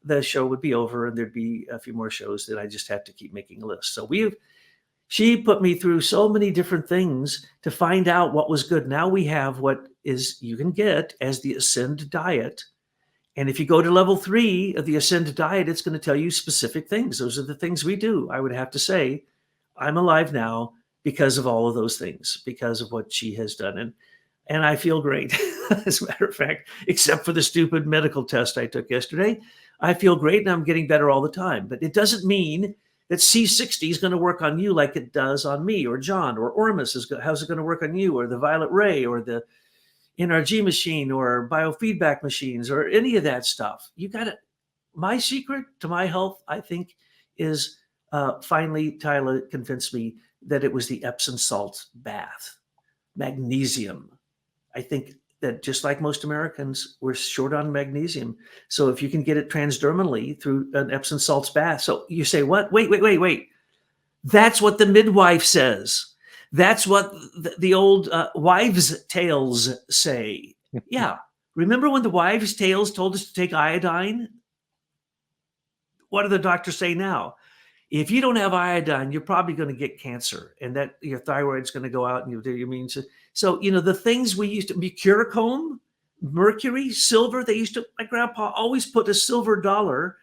the show would be over and there'd be a few more shows that I just have to keep making a list. So she put me through so many different things to find out what was good. Now we have what you can get as the Ascend diet. And if you go to level 3 of the Ascend diet, it's going to tell you specific things. Those are the things we do. I would have to say, I'm alive now because of all of those things, because of what she has done. And I feel great, as a matter of fact, except for the stupid medical test I took yesterday. I feel great and I'm getting better all the time. But it doesn't mean that C60 is going to work on you like it does on me or John or Ormus. How's it going to work on you, or the Violet Ray or the NRG machine or biofeedback machines or any of that stuff? You got to my secret to my health, I think, is finally Tyler convinced me that it was the Epsom salt bath, magnesium. I think that just like most Americans, we're short on magnesium. So if you can get it transdermally through an Epsom salts bath. So you say, what? Wait. That's what the midwife says. That's what the old wives' tales say. Yeah. Remember when the wives' tales told us to take iodine? What do the doctors say now? If you don't have iodine, you're probably going to get cancer, and that your thyroid's going to go out, and your immune system. So, the things we used to be curcum, mercury, silver. My grandpa always put a silver dollar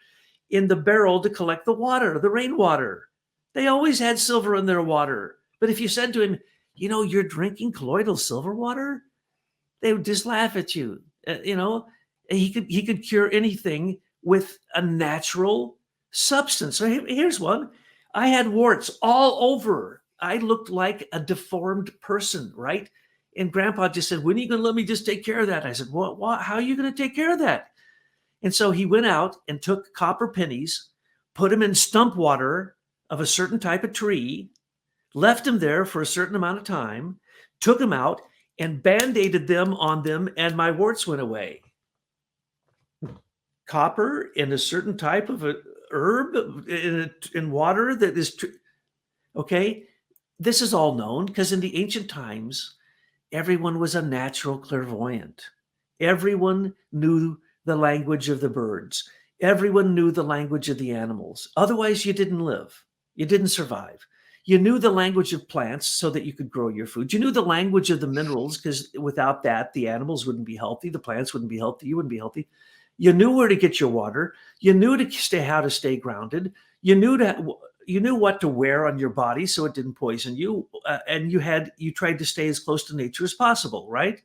in the barrel to collect the water, the rainwater. They always had silver in their water. But if you said to him, you're drinking colloidal silver water, they would just laugh at you. He could cure anything with a natural substance. So here's one. I had warts all over. I looked like a deformed person, right? And Grandpa just said, when are you going to let me just take care of that? And I said, what? How are you going to take care of that? And so he went out and took copper pennies, put them in stump water of a certain type of tree, left them there for a certain amount of time, took them out and band-aided them on them, and my warts went away. Copper in a certain type of a herb in water that is okay. This is all known because in the ancient times, everyone was a natural clairvoyant. Everyone knew the language of the birds. Everyone knew the language of the animals. Otherwise, you didn't live. You didn't survive. You knew the language of plants so that you could grow your food. You knew the language of the minerals because without that, the animals wouldn't be healthy. The plants wouldn't be healthy. You wouldn't be healthy. You knew where to get your water. You knew how to stay grounded. You knew what to wear on your body so it didn't poison you. And you tried to stay as close to nature as possible, right?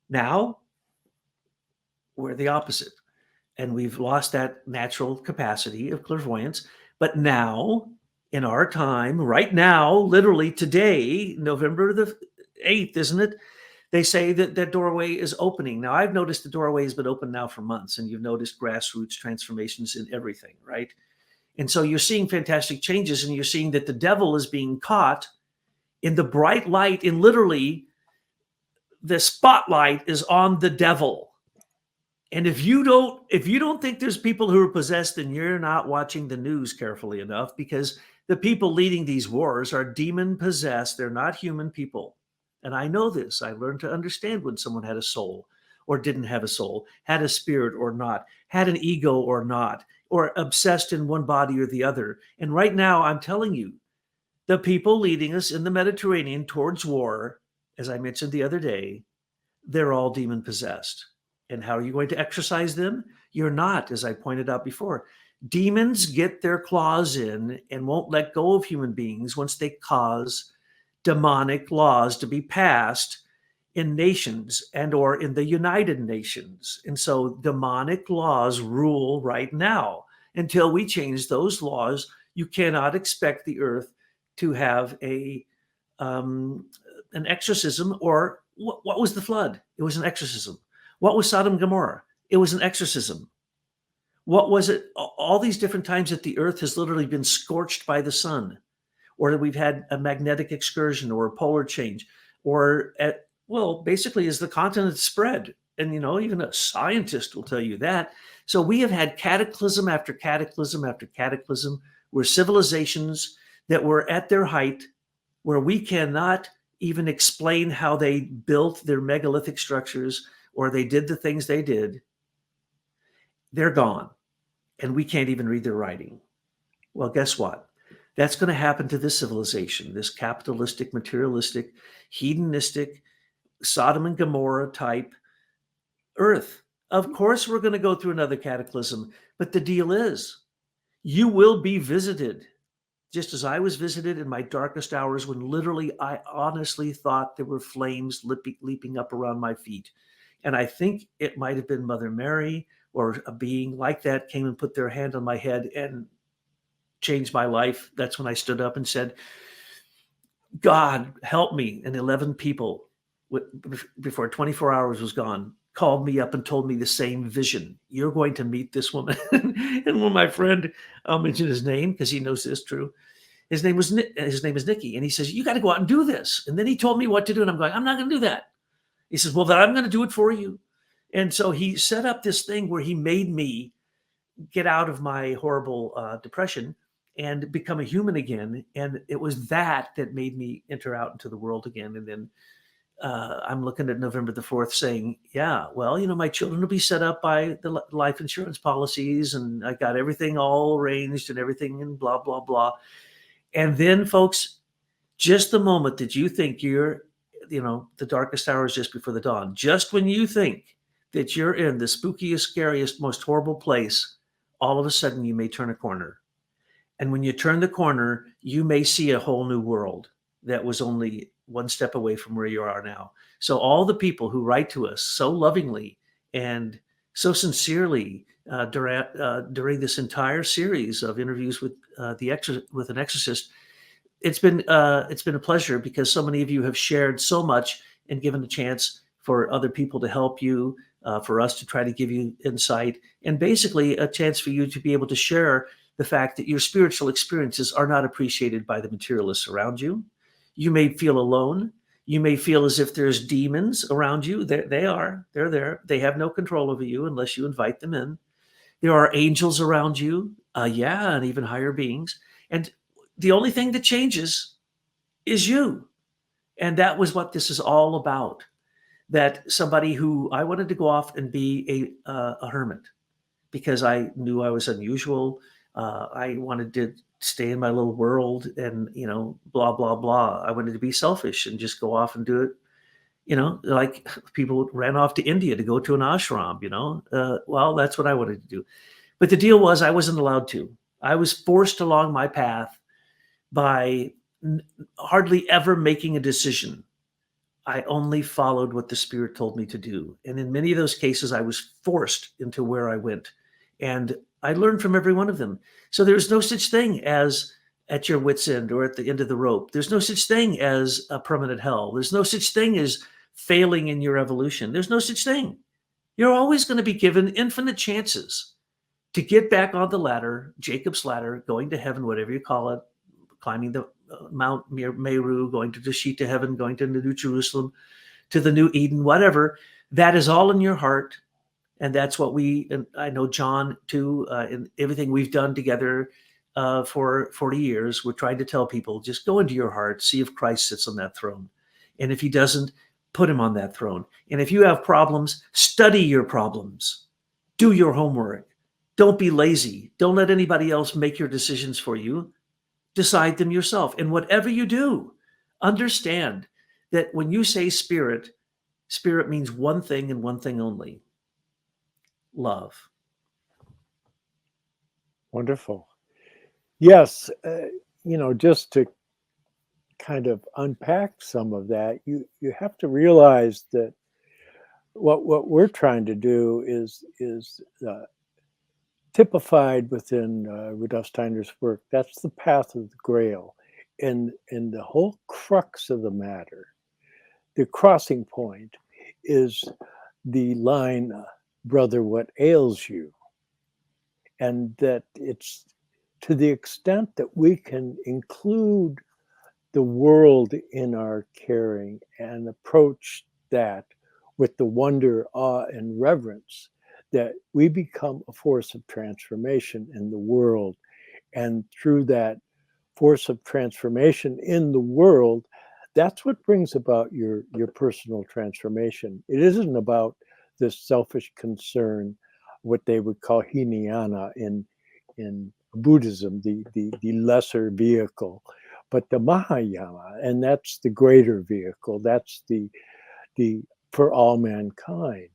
Now, we're the opposite. And we've lost that natural capacity of clairvoyance. But now, in our time, right now, literally today, November the 8th, isn't it? They say that that doorway is opening. Now, I've noticed the doorway has been open now for months, and you've noticed grassroots transformations in everything, right? And so you're seeing fantastic changes, and you're seeing that the devil is being caught in the bright light, in literally the spotlight is on the devil. And if you don't think there's people who are possessed, then you're not watching the news carefully enough, because the people leading these wars are demon possessed. They're not human people. And I know this. I learned to understand when someone had a soul or didn't have a soul, had a spirit or not, had an ego or not, or obsessed in one body or the other. And right now, I'm telling you, the people leading us in the Mediterranean towards war, as I mentioned the other day, they're all demon possessed. And how are you going to exorcise them? You're not, as I pointed out before. Demons get their claws in and won't let go of human beings once they cause demonic laws to be passed in nations and or in the United Nations. And so demonic laws rule right now. Until we change those laws, you cannot expect the earth to have an exorcism. Or what was the flood? It was an exorcism. What was Sodom and Gomorrah? It was an exorcism. What was it? All these different times that the earth has literally been scorched by the sun, or that we've had a magnetic excursion or a polar change, or basically as the continent spread. And, even a scientist will tell you that. So we have had cataclysm after cataclysm after cataclysm, where civilizations that were at their height, where we cannot even explain how they built their megalithic structures or they did the things they did, they're gone. And we can't even read their writing. Well, guess what? That's going to happen to this civilization, this capitalistic, materialistic, hedonistic, Sodom and Gomorrah type earth. Of course, we're going to go through another cataclysm. But the deal is, you will be visited, just as I was visited in my darkest hours, when literally I honestly thought there were flames leaping up around my feet. And I think it might have been Mother Mary or a being like that came and put their hand on my head and changed my life. That's when I stood up and said, God, help me. And 11 people, before 24 hours was gone, called me up and told me the same vision. You're going to meet this woman. And when my friend, I'll mention his name because he knows this true. His name is Nicky. And he says, you got to go out and do this. And then he told me what to do. And I'm going, I'm not going to do that. He says, well, then I'm going to do it for you. And so he set up this thing where he made me get out of my horrible depression and become a human again. And it was that made me enter out into the world again. And then I'm looking at November the 4th saying, yeah, well, my children will be set up by the life insurance policies, and I got everything all arranged and everything and blah, blah, blah. And then, folks, just the moment that you think the darkest hour is just before the dawn, just when you think that you're in the spookiest, scariest, most horrible place, all of a sudden you may turn a corner. And when you turn the corner, you may see a whole new world that was only one step away from where you are now. So all the people who write to us so lovingly and so sincerely during this entire series of interviews with an exorcist, it's been a pleasure, because so many of you have shared so much and given a chance for other people to help you, for us to try to give you insight, and basically a chance for you to be able to share the fact that your spiritual experiences are not appreciated by the materialists around you. You may feel alone. You may feel as if there's demons around you. They're there. They have no control over you unless you invite them in. There are angels around you. And even higher beings. And the only thing that changes is you. And that was what this is all about. That somebody who I wanted to go off and be a hermit, because I knew I was unusual. I wanted to stay in my little world and, blah, blah, blah. I wanted to be selfish and just go off and do it, like people ran off to India to go to an ashram, well, that's what I wanted to do. But the deal was I wasn't allowed to. I was forced along my path by hardly ever making a decision. I only followed what the Spirit told me to do. And in many of those cases, I was forced into where I went. And I learned from every one of them. So there's no such thing as at your wit's end or at the end of the rope. There's no such thing as a permanent hell. There's no such thing as failing in your evolution. There's no such thing. You're always going to be given infinite chances to get back on the ladder, Jacob's ladder, going to heaven, whatever you call it, climbing the Mount Meru, going to the Sheet to heaven, going to the New Jerusalem, to the New Eden, whatever. That is all in your heart. And that's what and I know John too, and everything we've done together for 40 years, we're trying to tell people, just go into your heart, see if Christ sits on that throne. And if he doesn't, put him on that throne. And if you have problems, study your problems. Do your homework. Don't be lazy. Don't let anybody else make your decisions for you. Decide them yourself. And whatever you do, understand that when you say spirit, spirit means one thing and one thing only: love. Wonderful. Yes, just to kind of unpack some of that, you have to realize that what we're trying to do is typified within Rudolf Steiner's work. That's the path of the Grail, and the whole crux of the matter, the crossing point, is the line, "Brother, what ails you?" And that it's to the extent that we can include the world in our caring and approach that with the wonder, awe, and reverence, that we become a force of transformation in the world. And through that force of transformation in the world, that's what brings about your personal transformation. It isn't about this selfish concern, what they would call Hinayana in Buddhism, the lesser vehicle, but the Mahayana, and that's the greater vehicle. That's the for all mankind.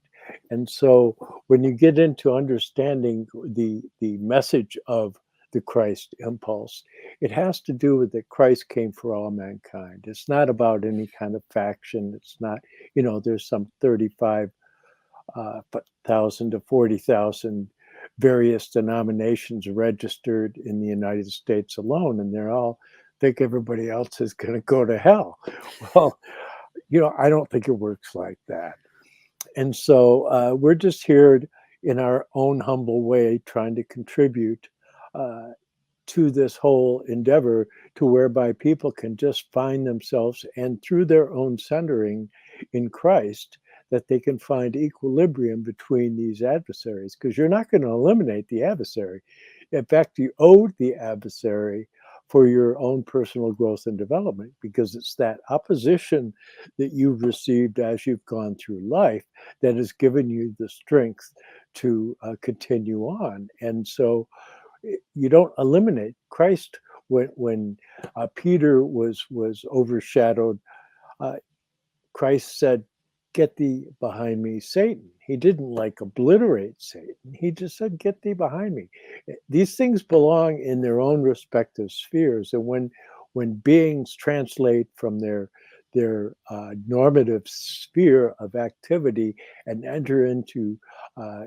And so when you get into understanding the message of the Christ impulse, it has to do with that Christ came for all mankind. It's not about any kind of faction. It's not, there's some 35,000 to 40,000 various denominations registered in the United States alone, and they're all think everybody else is going to go to hell. Well, I don't think it works like that. And so we're just here in our own humble way trying to contribute to this whole endeavor, to whereby people can just find themselves, and through their own centering in Christ, that they can find equilibrium between these adversaries, because you're not going to eliminate the adversary. In fact, you owe the adversary for your own personal growth and development, because it's that opposition that you've received as you've gone through life that has given you the strength to continue on. And so you don't eliminate Christ. When Peter was overshadowed, Christ said, "Get thee behind me, Satan." He didn't like obliterate Satan. He just said, "Get thee behind me." These things belong in their own respective spheres, and when beings translate from their normative sphere of activity and enter into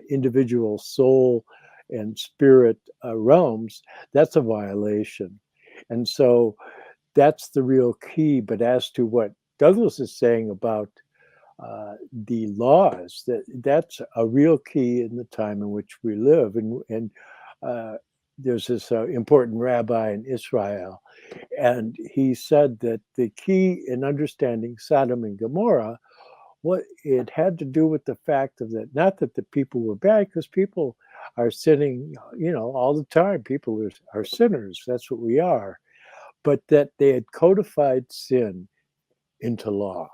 individual soul and spirit realms, that's a violation. And so that's the real key. But as to what Douglas is saying about the laws, that's a real key in the time in which we live. And there's this important rabbi in Israel, and he said that the key in understanding Sodom and Gomorrah, what it had to do with the fact of that, not that the people were bad, because people are sinning, all the time. People are sinners. That's what we are. But that they had codified sin into law.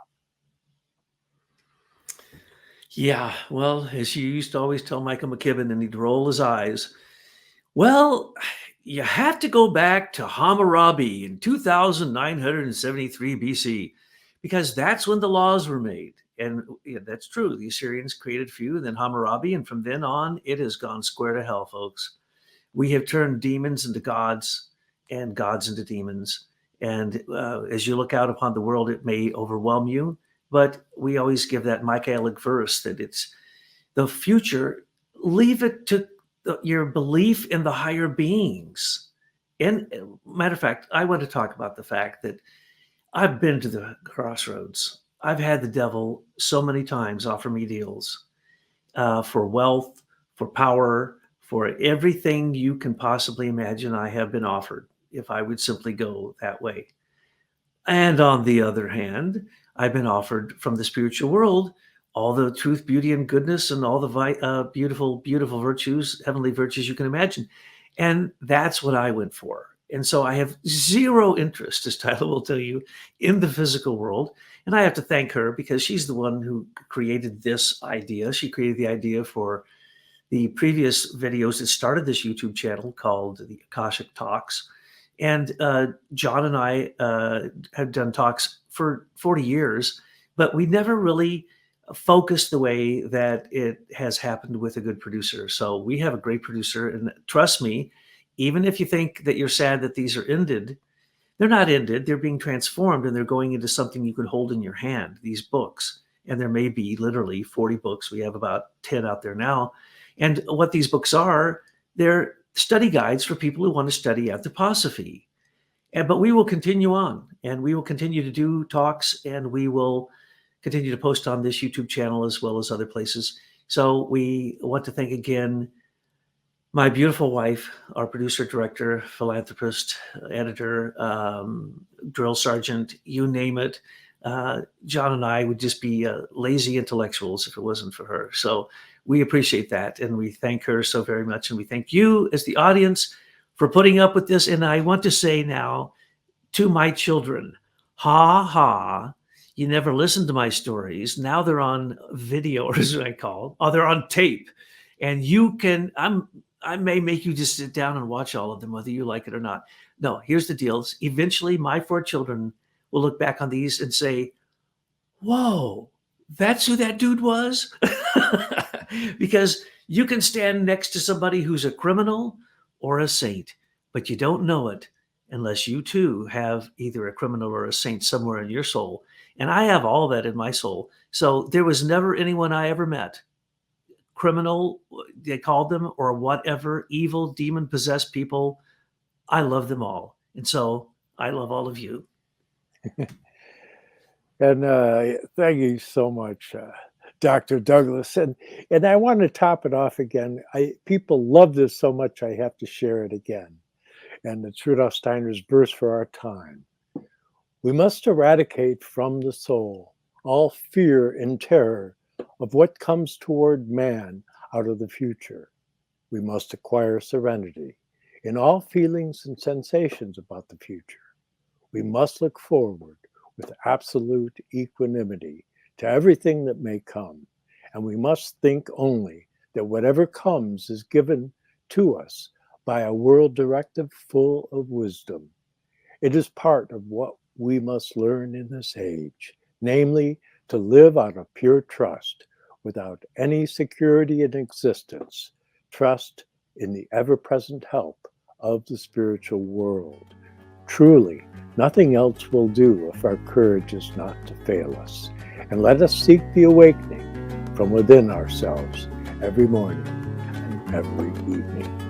Yeah, well, as you used to always tell Michael McKibben, and he'd roll his eyes. Well, you have to go back to Hammurabi in 2973 BC, because that's when the laws were made. And yeah, that's true. The Assyrians created a few, then Hammurabi, and from then on, it has gone square to hell, folks. We have turned demons into gods and gods into demons. And as you look out upon the world, it may overwhelm you, but we always give that Michaelic verse that it's the future. Leave it to your belief in the higher beings. And matter of fact, I want to talk about the fact that I've been to the crossroads. I've had the devil so many times offer me deals for wealth, for power, for everything you can possibly imagine. I have been offered if I would simply go that way. And on the other hand, I've been offered from the spiritual world all the truth, beauty, and goodness, and all the beautiful, beautiful virtues, heavenly virtues you can imagine. And that's what I went for. And so I have zero interest, as Tyler will tell you, in the physical world. And I have to thank her, because she's the one who created this idea. She created the idea for the previous videos that started this YouTube channel called the Akashic Talks. And John and I have done talks for 40 years, but we never really focused the way that it has happened with a good producer. So we have a great producer, and trust me, even if you think that you're sad that these are ended, they're not ended. They're being transformed, and they're going into something you can hold in your hand, these books. And there may be literally 40 books. We have about 10 out there now. And what these books are, they're study guides for people who want to study anthroposophy. But we will continue on, and we will continue to do talks, and we will continue to post on this YouTube channel as well as other places. So we want to thank again my beautiful wife, our producer, director, philanthropist, editor, drill sergeant, you name it. John and I would just be lazy intellectuals if it wasn't for her. So we appreciate that, and we thank her so very much. And we thank you as the audience for putting up with this. And I want to say now to my children, ha ha, you never listened to my stories. Now they're on video, or as I call, they're on tape. And you can, I may make you just sit down and watch all of them, whether you like it or not. No, here's the deal. Eventually, my 4 children will look back on these and say, whoa, that's who that dude was? Because you can stand next to somebody who's a criminal or a saint, but you don't know it unless you too have either a criminal or a saint somewhere in your soul. And I have all that in my soul. So there was never anyone I ever met, criminal, they called them, or whatever, evil, demon-possessed people. I love them all. And so I love all of you. And thank you so much, Dr. Douglas. And I want to top it off again. People love this so much, I have to share it again. And it's Rudolf Steiner's verse for our time. We must eradicate from the soul all fear and terror of what comes toward man out of the future. We must acquire serenity in all feelings and sensations about the future. We must look forward with absolute equanimity to everything that may come, and we must think only that whatever comes is given to us by a world directive full of wisdom. It is part of what we must learn in this age, namely to live out of pure trust without any security in existence, trust in the ever-present help of the spiritual world. Truly, nothing else will do if our courage is not to fail us. And let us seek the awakening from within ourselves every morning and every evening.